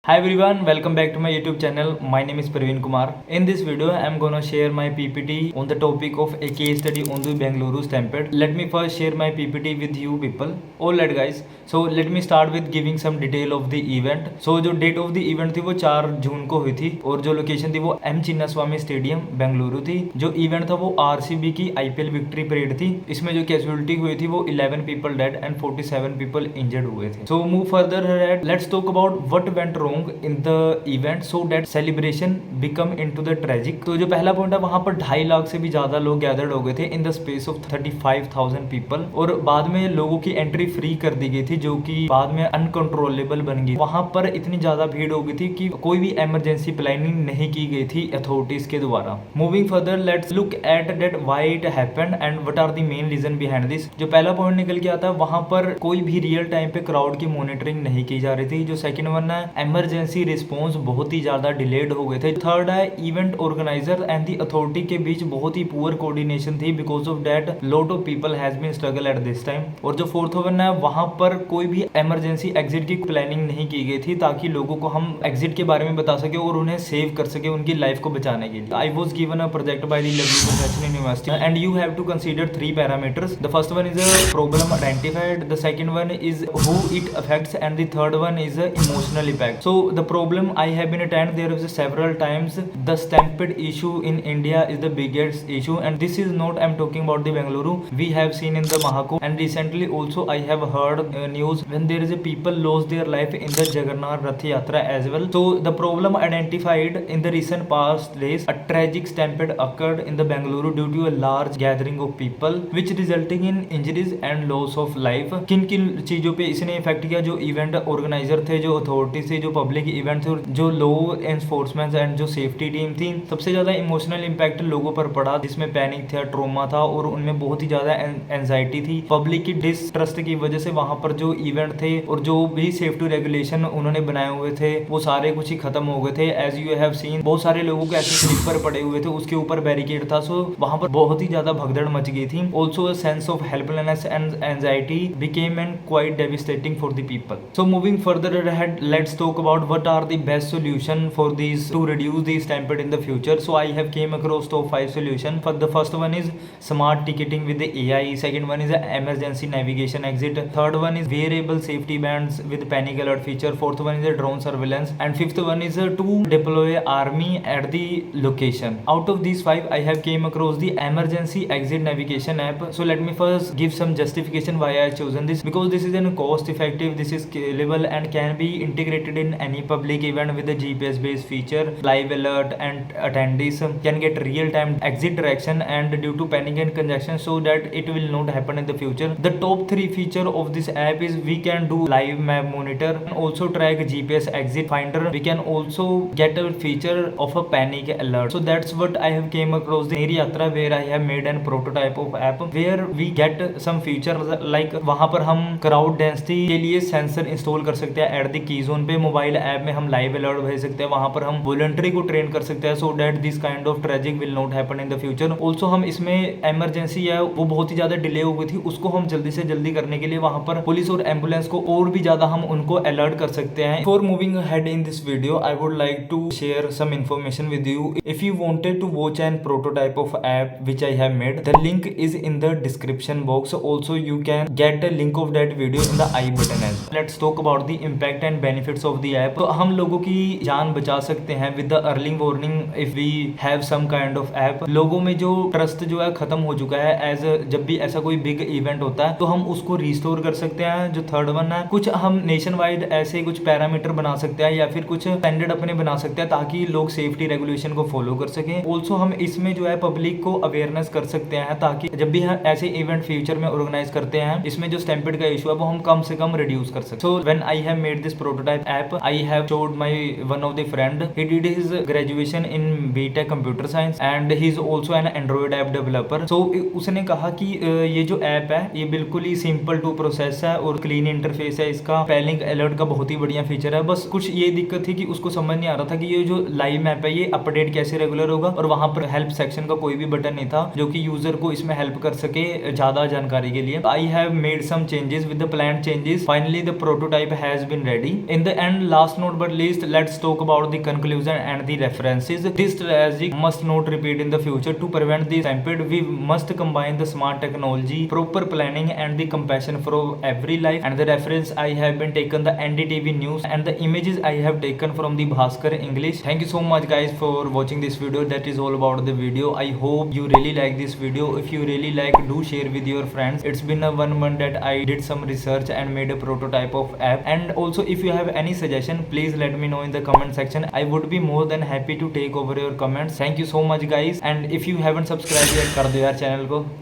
Hi everyone, welcome back to my YouTube channel. My name is Praveen Kumar. In this video, I am gonna share my PPT on the topic of a case study on the Bengaluru Stampede. Let me first share my PPT with you people. Alright guys, so let me start with giving some detail of the event. So जो date of the event थी वो 4 जून को हुई थी और जो location थी वो M चिन्नास्वामी स्टेडियम बेंगलुरु थी। जो इवेंट था वो RCB की IPL विक्ट्री परेड थी। इसमें जो कैजुअलिटी हुई थी वो 11 people dead and 47 people injured हुए थे। So move further ahead, let's talk about what went wrong in the event so that celebration become into the tragic। तो जो पहला पॉइंट है वहां पर 2.5 लाख से भी ज्यादा लोग गैदर्ड हो गए थे in the space of 35,000 people और बाद में लोगों की एंट्री फ्री कर दी गई थी जो कि बाद में अनकंट्रोलेबल बन गई। वहां पर इतनी ज्यादा भीड़ हो गई थी कि कोई भी इमरजेंसी प्लानिंग नहीं की गई थी अथॉरिटीज के द्वारा। Moving further, let's look at that why it happened and what are the main reason behind this. जो पहला पॉइंट निकल के आता है वहां पर कोई भी रियल टाइम पे क्राउड की मॉनिटरिंग नहीं की जा रही थी। जो सेकंड वन है, इमरजेंसी रिस्पॉन्स बहुत ही ज्यादा डिलेड हो गए थे। थर्ड है, event organizer and the authority के बीच बहुत ही पुअर कोऑर्डिनेशन थी because of that lot of people has been struggle at this time. और जो फोर्थ वन है, वहां पर कोई भी इमरजेंसी एग्जिट की प्लानिंग नहीं की गई थी ताकि लोगों को हम एग्जिट के बारे में बता सके और उन्हें सेव कर सके उनकी लाइफ को बचाने के लिए। I was given a project by the Lovely Professional University and you have to consider 3 parameters. The first one is a problem identified, the second one is who it affects and the third one is a emotional impact. So the problem I have been attended there is several times the stampede issue in India is the biggest issue and this is not I'm talking about the Bengaluru. We have seen in the Mahakumbh and recently also I have heard news when there is a people lost their life in the Jagannath Rath Yatra as well. So the problem identified in the recent past days, a tragic stampede occurred in the Bengaluru due to a large gathering of people which resulting in injuries and loss of life. किन किन चीजों पे इसने effect किया? जो event organiser थे, जो authorities थे, जो पब्लिक इवेंट थे, जो लॉ एनफोर्समेंट एंड जो सेफ्टी टीम थी। सबसे ज्यादा इमोशनल इंपैक्ट लोगों पर पड़ा जिसमें पैनिक था, ट्रोमा था और उनमें बहुत ही ज्यादा एंजाइटी थी। पब्लिक की डिसट्रस्ट की वजह से वहां पर जो इवेंट थे और जो भी सेफ्टी रेगुलेशन उन्होंने बनाए हुए थे वो सारे कुछ ही खत्म हो गए थे। एज यू हैव सीन बहुत सारे लोगों के ऐसे स्लीपर पड़े हुए थे, उसके ऊपर बैरिकेड था। सो वहां पर बहुत ही ज्यादा भगदड़ मच गई थी। Also a sense of helplessness and anxiety became and quite devastating for the people. So moving further ahead, let's talk about what are the best solution for these to reduce the stampede in the future. So I have came across top 5 solution. For the first one is smart ticketing with the AI. Second one is emergency navigation exit. Third one is wearable safety bands with panic alert feature. Fourth one is a drone surveillance. And fifth one is to deploy army at the location. Out of these 5, I have came across the emergency exit navigation app. So let me first give some justification why I have chosen this, because this is a cost effective, this is scalable and can be integrated in any public event with a GPS based feature, live alert and attendees can get real time exit direction and due to panic and congestion so that it will not happen in the future. The top 3 feature of this app is we can do live map monitor and also track GPS exit finder. We can also get a feature of a panic alert. So that's what I have came across the Meri Yatra where I have made a prototype of app where we get some features like वहां पर हम crowd density के लिए sensor install कर सकते हैं at the key zone पे। Mobile app में हम लाइव अलर्ट भेज सकते हैं, वहां पर हम वॉलंटरी को ट्रेन कर सकते हैं so that this kind of tragic will not happen in the future. Also हम इसमें इमरजेंसी है वो बहुत ही ज्यादा डिले हो गई थी, उसको हम जल्दी से जल्दी करने के लिए वहां पर पुलिस और एम्बुलेंस को और भी ज्यादा हम उनको अलर्ट कर सकते हैं। For moving ahead in this video I would like to share some information with you. If you wanted to watch an prototype of app which I have made, the link is in the description box. Also you can get a link of that video in the i button edge. Let's talk about the impact and benefits of the app. तो हम लोगों की जान बचा सकते हैं with the early warning if we have some kind of app. लोगों में जो ट्रस्ट जो है खत्म हो चुका है एज जब भी ऐसा कोई बिग इवेंट होता है तो हम उसको रिस्टोर कर सकते हैं। जो थर्ड वन है, कुछ हम नेशन वाइड ऐसे कुछ पैरामीटर बना सकते हैं या फिर कुछ स्टैंडर्ड अपने बना सकते हैं ताकि लोग सेफ्टी रेगुलेशन को फॉलो कर सकें। ऑल्सो हम इसमें जो है पब्लिक को अवेयरनेस कर सकते हैं ताकि जब भी हम ऐसे इवेंट फ्यूचर में ऑर्गेनाइज करते हैं इसमें जो स्टैम्पेड का इशू है वो हम कम से कम रिड्यूस कर सकते हैं। So when I have made this prototype app, I have showed my one of the friend. He did his graduation in BTech computer science and he is also an Android app developer. So उसने कहा कि ये जो app है ये बिल्कुल ही simple to process है और क्लीन इंटरफेस है इसका। पैनिक अलर्ट का बहुत ही बढ़िया फीचर है। बस कुछ ये दिक्कत थी कि उसको समझ नहीं आ रहा था कि ये जो लाइव मैप है ये अपडेट कैसे रेगुलर होगा और वहां पर हेल्प सेक्शन का कोई भी बटन नहीं था जो कि यूजर को इसमें हेल्प कर सके ज्यादा जानकारी के लिए। I have made some changes with the planned changes. Finally the prototype has been ready. In the end last not but least, let's talk about the conclusion and the references. This strategy must not repeat in the future. To prevent the stampede, we must combine the smart technology, proper planning, and the compassion for every life. And the reference I have been taken the NDTV news, and the images I have taken from the Bhaskar English. Thank you so much guys for watching this video. That is all about the video. I hope you really like this video. If you really like, do share with your friends. It's been a 1 month that I did some research and made a prototype of app. And also, if you have any suggestion, please let me know in the comment section. I would be more than happy to take over your comments. Thank you so much guys, and if you haven't subscribed yet, कर दो यार channel को.